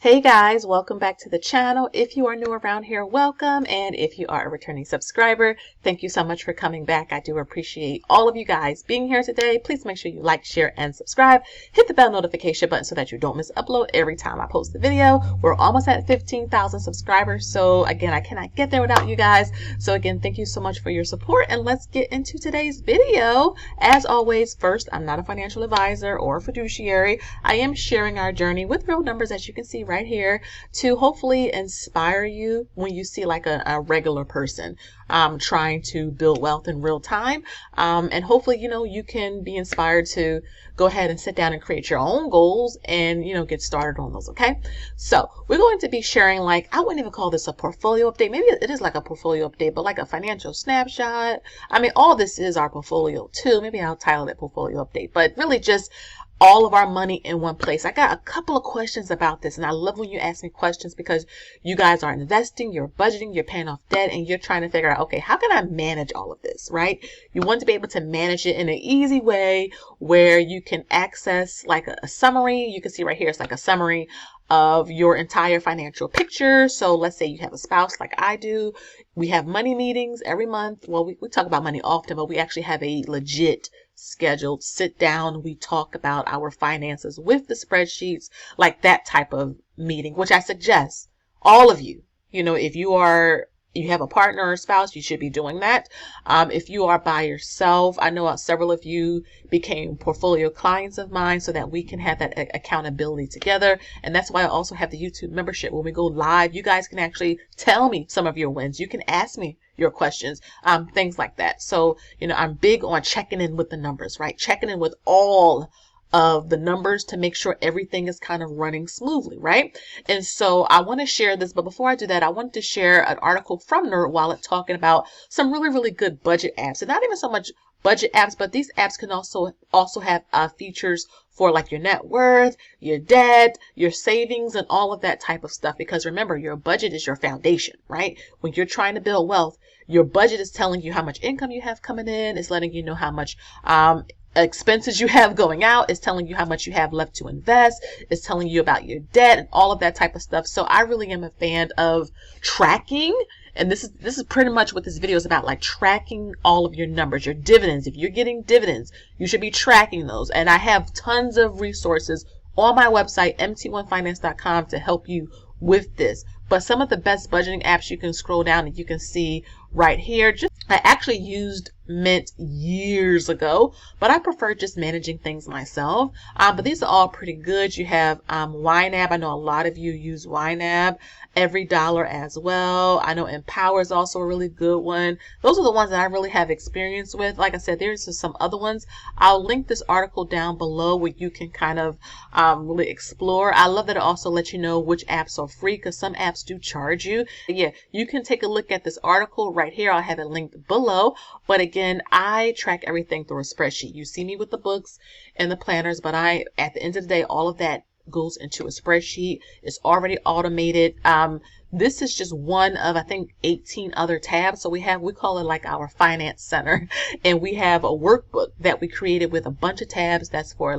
Hey guys, welcome back to the channel. If you are new around here, welcome. And if you are a returning subscriber, thank you so much for coming back. I do appreciate all of you guys being here today. Please make sure you like, share, and subscribe. Hit the bell notification button so that you don't miss upload every time I post a video. We're almost at 15,000 subscribers. So again, I cannot get there without you guys. So again, thank you so much for your support, and let's get into today's video. As always, first, I'm not a financial advisor or a fiduciary. I am sharing our journey with real numbers, as you can see right here, to hopefully inspire you when you see like a regular person trying to build wealth in real time. And hopefully, you can be inspired to go ahead and sit down and create your own goals and, get started on those. Okay. So we're going to be sharing, like, I wouldn't even call this a portfolio update. Maybe it is like a portfolio update, but like a financial snapshot. I mean, all this is our portfolio too. Maybe I'll title it portfolio update, but really just all of our money in one place. I got a couple of questions about this, and I love when you ask me questions because you guys are investing, you're budgeting, you're paying off debt, and you're trying to figure out, okay, how can I manage all of this, right? You want to be able to manage it in an easy way where you can access like a summary. You can see right here, it's like a summary of your entire financial picture. So let's say you have a spouse like I do. We have money meetings every month. Well, we talk about money often, but we actually have a legit scheduled sit down. We talk about our finances with the spreadsheets, like that type of meeting, which I suggest all of you, if you have a partner or spouse, you should be doing that. If you are by yourself, I know several of you became portfolio clients of mine so that we can have that accountability together. And that's why I also have the YouTube membership. When we go live, you guys can actually tell me some of your wins. You can ask me your questions, things like that. So, I'm big on checking in with the numbers, right? Checking in with all of the numbers to make sure everything is kind of running smoothly, right? And so I want to share this, but before I do that, I wanted to share an article from NerdWallet talking about some really, really good budget apps. And not even so much budget apps, but these apps can also have features for like your net worth, your debt, your savings, and all of that type of stuff. Because remember, your budget is your foundation, right? When you're trying to build wealth, your budget is telling you how much income you have coming in. It's letting you know how much expenses you have going out. It's telling you how much you have left to invest. It's telling you about your debt and all of that type of stuff. So I really am a fan of tracking. And this is pretty much what this video is about, like tracking all of your numbers, your dividends. If you're getting dividends, you should be tracking those. And I have tons of resources on my website, mt1finance.com, to help you with this. But some of the best budgeting apps, you can scroll down and you can see right here. I actually used Mint years ago, but I prefer just managing things myself. But these are all pretty good. You have YNAB. I know a lot of you use YNAB. Every Dollar as well. I know Empower is also a really good one. Those are the ones that I really have experience with. Like I said, there's some other ones. I'll link this article down below where you can kind of really explore. I love that it also lets you know which apps are free, because some apps do charge you. Yeah, you can take a look at this article right here. I'll have it linked below. But again, I track everything through a spreadsheet. You see me with the books and the planners, but at the end of the day, all of that goes into a spreadsheet. It's already automated. This is just one of, I think, 18 other tabs. So we call it like our finance center, and we have a workbook that we created with a bunch of tabs. That's for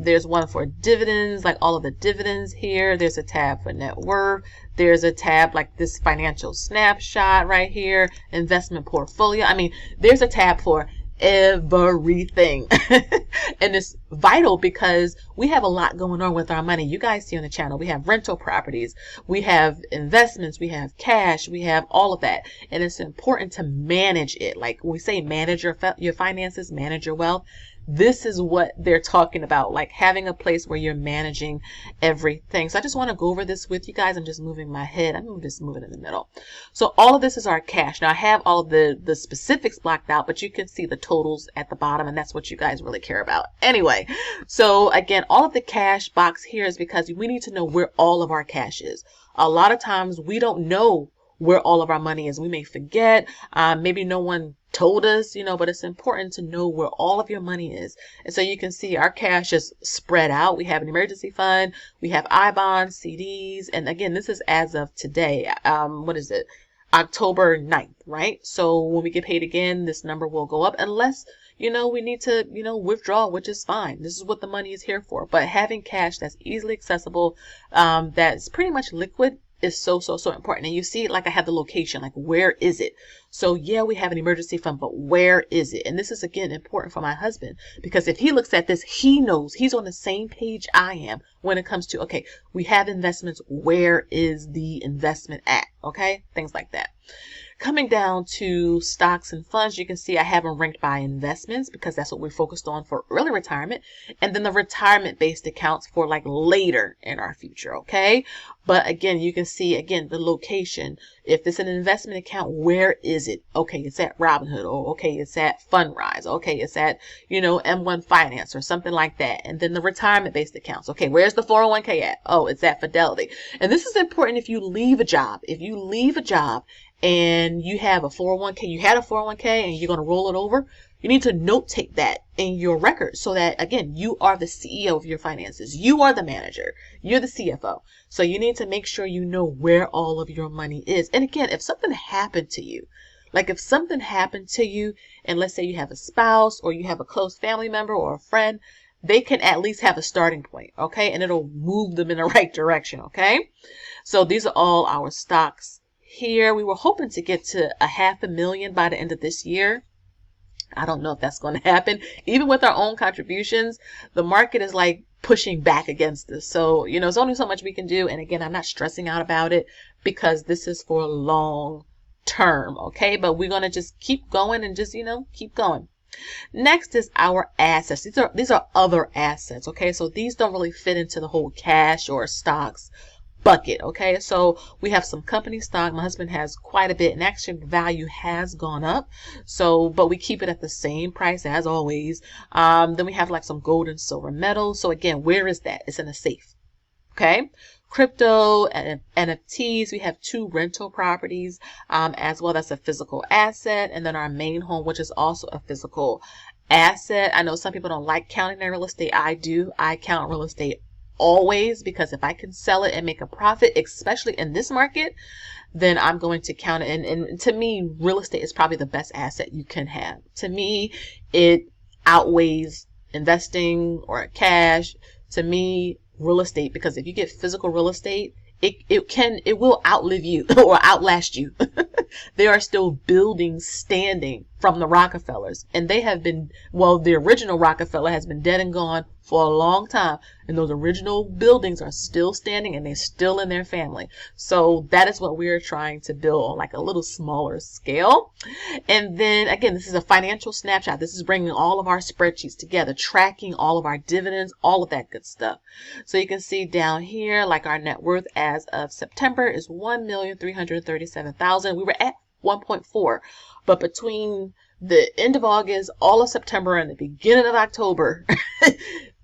there's one for dividends, like all of the dividends here. There's a tab for net worth. There's a tab like this financial snapshot right here, investment portfolio. I mean, there's a tab for everything. And it's vital because we have a lot going on with our money. You guys see on the channel, we have rental properties, we have investments, we have cash, we have all of that. And it's important to manage it. Like when we say manage your finances, manage your wealth, this is what they're talking about, like having a place where you're managing everything. So I just want to go over this with you guys. I'm just moving my head. I'm just moving in the middle. So all of this is our cash. Now I have all of the specifics blocked out, but you can see the totals at the bottom, and that's what you guys really care about. Anyway, so again, all of the cash box here is because we need to know where all of our cash is. A lot of times we don't know where all of our money is. We may forget. Maybe no one told us, but it's important to know where all of your money is. And so you can see our cash is spread out. We have an emergency fund. We have I-bonds, CDs. And again, this is as of today. What is it? October 9th, right? So when we get paid again, this number will go up unless, we need to, withdraw, which is fine. This is what the money is here for. But having cash that's easily accessible, that's pretty much liquid, is so important. And you see, like I have the location, like where is it? So yeah, we have an emergency fund, but where is it? And this is again important for my husband, because if he looks at this, he knows he's on the same page I am when it comes to, okay, we have investments. Where is the investment at? Okay, things like that. Coming down to stocks and funds, you can see I have them ranked by investments because that's what we're focused on for early retirement. And then the retirement based accounts for like later in our future. Okay. But again, you can see again, the location. If it's an investment account, where is it? Okay. It's at Robinhood. Or okay. It's at Fundrise. Okay. It's at, M1 Finance or something like that. And then the retirement based accounts. Okay. Where's the 401k at? Oh, it's at Fidelity. And this is important if you leave a job. If you leave a job and you have a 401k, you had a 401k and you're going to roll it over, you need to note take that in your record so that, again, you are the CEO of your finances. You are the manager. You're the CFO. So you need to make sure you know where all of your money is. And again, if something happened to you, and let's say you have a spouse or you have a close family member or a friend, they can at least have a starting point, okay? And it'll move them in the right direction, okay? So these are all our stocks here. We were hoping to get to 500,000 by the end of this year. I don't know if that's going to happen. Even with our own contributions, the market is like pushing back against us. So, there's only so much we can do. And again, I'm not stressing out about it because this is for long term. Okay. But we're going to just keep going and just, keep going. Next is our assets. These are other assets. Okay. So these don't really fit into the whole cash or stocks bucket. Okay, so we have some company stock. My husband has quite a bit, and actually the value has gone up. So, but we keep it at the same price as always. Then we have like some gold and silver metals. So again, where is that? It's in a safe. Okay. Crypto and NFTs. We have 2 rental properties, as well. That's a physical asset. And then our main home, which is also a physical asset. I know some people don't like counting their real estate. I do. I count real estate always, because if I can sell it and make a profit, especially in this market, then I'm going to count it. And to me, real estate is probably the best asset you can have. To me, it outweighs investing or cash. To me, real estate, because if you get physical real estate, it will outlive you or outlast you. There are still buildings standing from the Rockefellers, and they have been, the original Rockefeller has been dead and gone for a long time, and those original buildings are still standing and they're still in their family. So that is what we're trying to build on like a little smaller scale. And then again, this is a financial snapshot. This is bringing all of our spreadsheets together, tracking all of our dividends, all of that good stuff. So you can see down here, like our net worth as of September is 1,337,000. We were at 1.4, but between the end of August, all of September, and the beginning of October,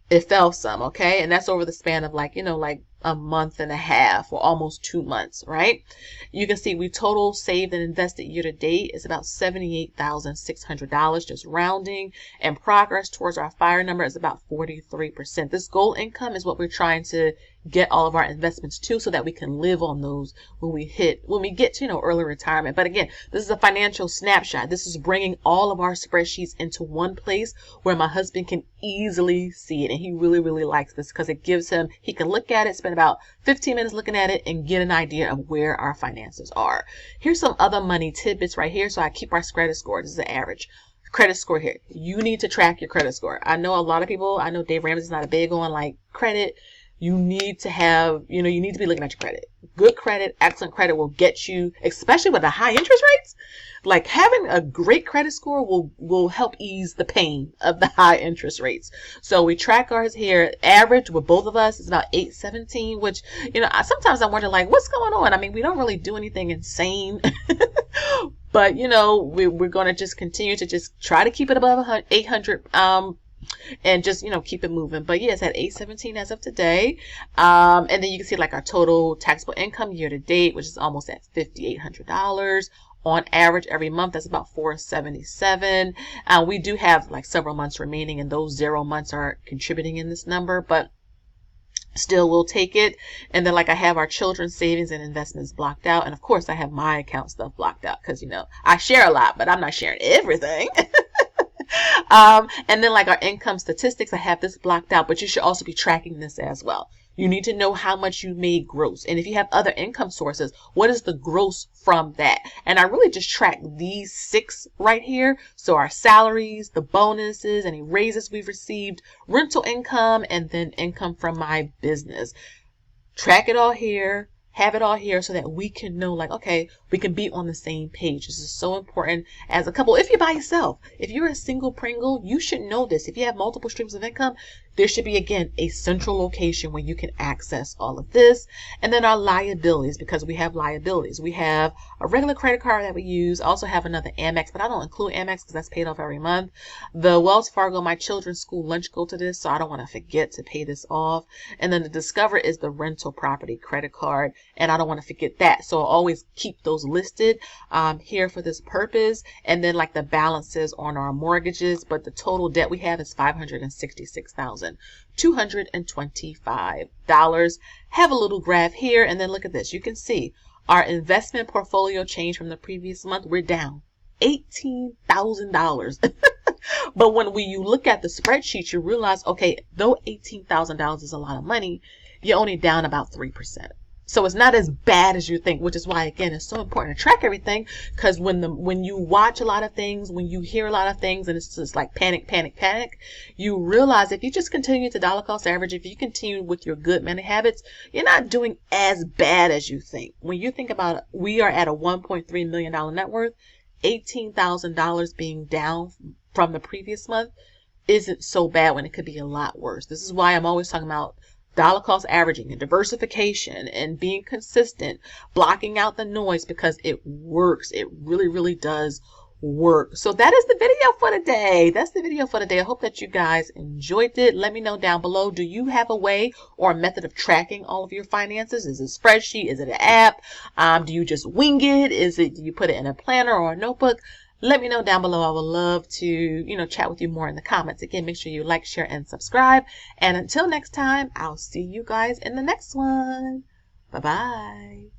it fell some, okay? And that's over the span of like a month and a half or almost 2 months, right? You can see we total saved and invested year to date is about $78,600, just rounding, and progress towards our FIRE number is about 43%. This goal income is what we're trying to get all of our investments to, so that we can live on those when we get to, early retirement. But again, this is a financial snapshot. This is bringing all of our spreadsheets into one place where my husband can easily see it. And he really, really likes this because it gives him, he can look at it, spend about 15 minutes looking at it, and get an idea of where our finances are. Here's some other money tidbits right here. So I keep our credit score. This is the average credit score here. You need to track your credit score. I know a lot of people, I know Dave Ramsey's not a big on like credit. You need to have, you need to be looking at your credit. Good credit, excellent credit will get you, especially with the high interest rates. Like having a great credit score will help ease the pain of the high interest rates. So we track ours here. Average with both of us is about 817, which, sometimes I wonder like, what's going on? I mean, we don't really do anything insane, but we're going to just continue to just try to keep it above 800, and just, keep it moving. But yeah, it's at 817 as of today. And then you can see like our total taxable income year to date, which is almost at $5,800 on average every month. That's about $477. We do have like several months remaining, and those 0 months are contributing in this number, but still we'll take it. And then like I have our children's savings and investments blocked out. And of course I have my account stuff blocked out because, I share a lot, but I'm not sharing everything. And then like our income statistics, I have this blocked out, but you should also be tracking this as well. You need to know how much you made gross. And if you have other income sources, what is the gross from that? And I really just track these 6 right here. So our salaries, the bonuses, any raises we've received, rental income, and then income from my business. Track it all here. Have it all here so that we can know, like, okay, we can be on the same page. This is so important as a couple. If you're by yourself, if you're a single Pringle, you should know this. If you have multiple streams of income, there should be, again, a central location where you can access all of this. And then our liabilities, because we have liabilities. We have a regular credit card that we use. I also have another Amex, but I don't include Amex because that's paid off every month. The Wells Fargo, my children's school lunch go to this, so I don't want to forget to pay this off. And then the Discover is the rental property credit card, and I don't want to forget that. So I'll always keep those listed here for this purpose. And then like the balances on our mortgages, but the total debt we have is $566,225. Have a little graph here, and then look at this. You can see our investment portfolio change from the previous month. We're down $18,000. But when you look at the spreadsheet, you realize, okay, though $18,000 is a lot of money, you're only down about 3%. So it's not as bad as you think, which is why, again, it's so important to track everything, because when you watch a lot of things, when you hear a lot of things, and it's just like panic, you realize if you just continue to dollar cost average, if you continue with your good money habits, you're not doing as bad as you think. When you think about it, we are at a $1.3 million net worth, $18,000 being down from the previous month isn't so bad when it could be a lot worse. This is why I'm always talking about dollar cost averaging and diversification and being consistent, blocking out the noise, because it works. It really, really does work. So that is the video for today. That's the video for today. I hope that you guys enjoyed it. Let me know down below. Do you have a way or a method of tracking all of your finances? Is it a spreadsheet? Is it an app? Do you just wing it? Do you put it in a planner or a notebook? Let me know down below. I would love to, chat with you more in the comments. Again, make sure you like, share, and subscribe. And until next time, I'll see you guys in the next one. Bye-bye.